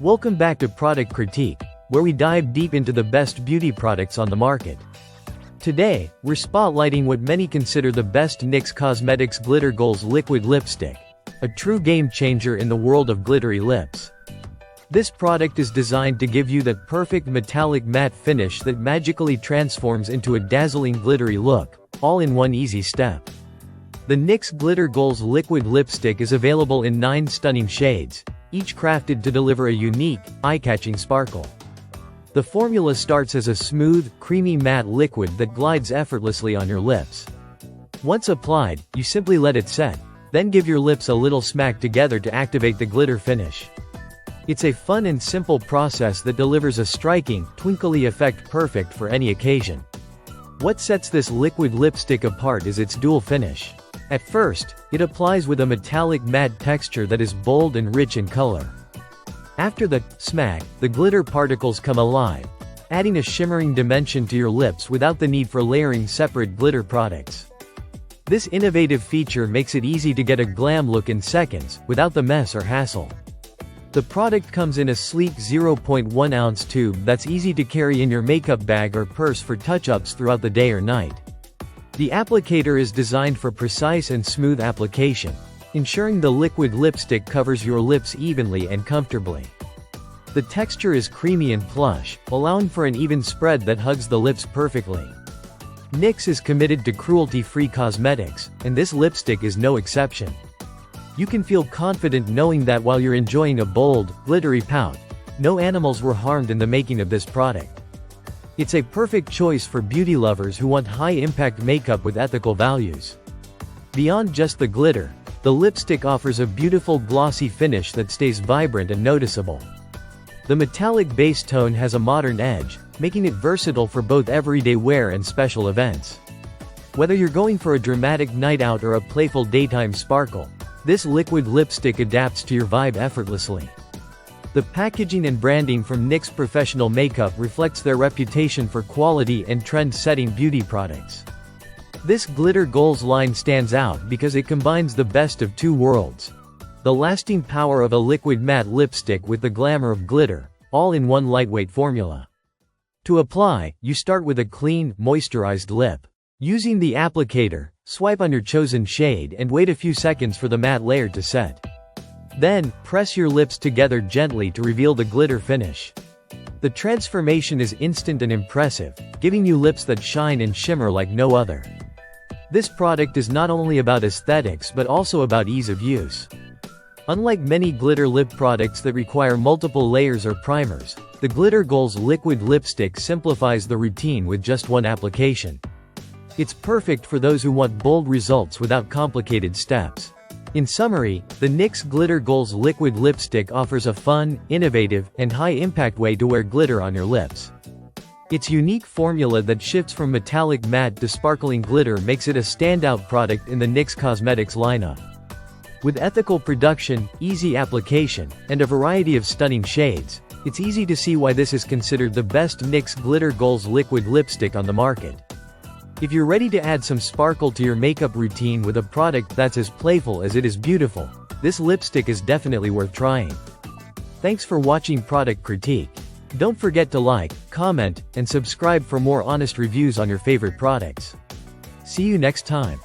Welcome back to Product Critique, where we dive deep into the best beauty products on the market. Today, we're spotlighting what many consider the best NYX Cosmetics Glitter Goals Liquid Lipstick, a true game changer in the world of glittery lips. This product is designed to give you that perfect metallic matte finish that magically transforms into a dazzling glittery look, all in one easy step. The NYX Glitter Goals Liquid Lipstick is available in 9 stunning shades, each crafted to deliver a unique, eye-catching sparkle. The formula starts as a smooth, creamy matte liquid that glides effortlessly on your lips. Once applied, you simply let it set, then give your lips a little smack together to activate the glitter finish. It's a fun and simple process that delivers a striking, twinkly effect perfect for any occasion. What sets this liquid lipstick apart is its dual finish. At first, it applies with a metallic matte texture that is bold and rich in color. After the smack, the glitter particles come alive, adding a shimmering dimension to your lips without the need for layering separate glitter products. This innovative feature makes it easy to get a glam look in seconds, without the mess or hassle. The product comes in a sleek 0.1-ounce tube that's easy to carry in your makeup bag or purse for touch-ups throughout the day or night. The applicator is designed for precise and smooth application, ensuring the liquid lipstick covers your lips evenly and comfortably. The texture is creamy and plush, allowing for an even spread that hugs the lips perfectly. NYX is committed to cruelty-free cosmetics, and this lipstick is no exception. You can feel confident knowing that while you're enjoying a bold, glittery pout, no animals were harmed in the making of this product. It's a perfect choice for beauty lovers who want high-impact makeup with ethical values. Beyond just the glitter, the lipstick offers a beautiful glossy finish that stays vibrant and noticeable. The metallic base tone has a modern edge, making it versatile for both everyday wear and special events. Whether you're going for a dramatic night out or a playful daytime sparkle, this liquid lipstick adapts to your vibe effortlessly. The packaging and branding from NYX Professional Makeup reflects their reputation for quality and trend-setting beauty products. This Glitter Goals line stands out because it combines the best of two worlds: the lasting power of a liquid matte lipstick with the glamour of glitter, all in one lightweight formula. To apply, you start with a clean, moisturized lip. Using the applicator, swipe on your chosen shade and wait a few seconds for the matte layer to set. Then, press your lips together gently to reveal the glitter finish. The transformation is instant and impressive, giving you lips that shine and shimmer like no other. This product is not only about aesthetics but also about ease of use. Unlike many glitter lip products that require multiple layers or primers, the Glitter Goals Liquid Lipstick simplifies the routine with just one application. It's perfect for those who want bold results without complicated steps. In summary, the NYX Glitter Goals Liquid Lipstick offers a fun, innovative, and high-impact way to wear glitter on your lips. Its unique formula that shifts from metallic matte to sparkling glitter makes it a standout product in the NYX Cosmetics lineup. With ethical production, easy application, and a variety of stunning shades, it's easy to see why this is considered the best NYX Glitter Goals Liquid Lipstick on the market. If you're ready to add some sparkle to your makeup routine with a product that's as playful as it is beautiful, this lipstick is definitely worth trying. Thanks for watching Product Critique. Don't forget to like, comment, and subscribe for more honest reviews on your favorite products. See you next time.